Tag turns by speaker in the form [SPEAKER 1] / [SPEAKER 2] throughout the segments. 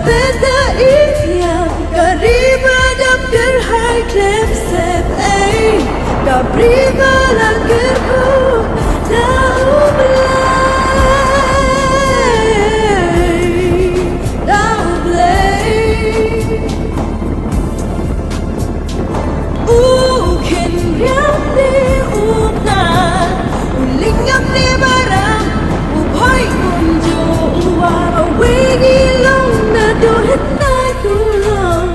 [SPEAKER 1] بدائية قريبة دبر هاي تلفسب أي قريبة لقربو داوم لي Can reality unan ulingam ni barang uboy kunjo uwaro wigi long na do hinay kulong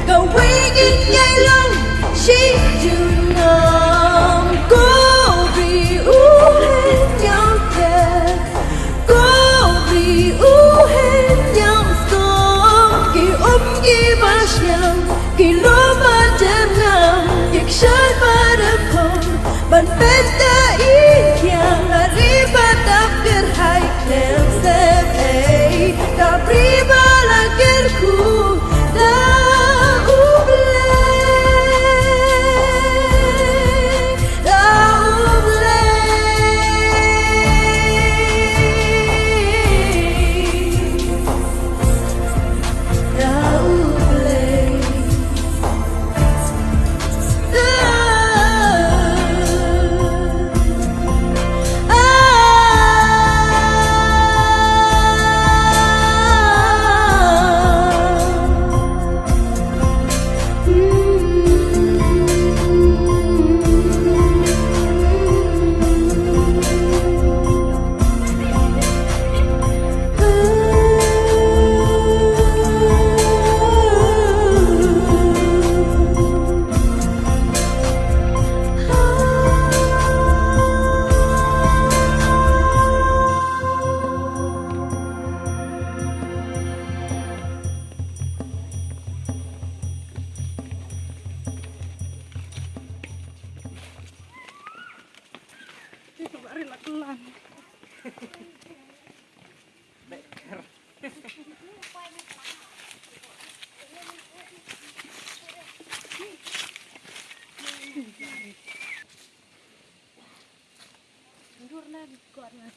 [SPEAKER 1] ga wigi nyay long shi junong go bi uhen nyong ke go bi uhen nyong skong ki ki basyang ki loma jernam Shine by the pole, but better eat young. A riba dafter high clams them, eh? The riba like a cool, the
[SPEAKER 2] Mundur lagi kuatnya.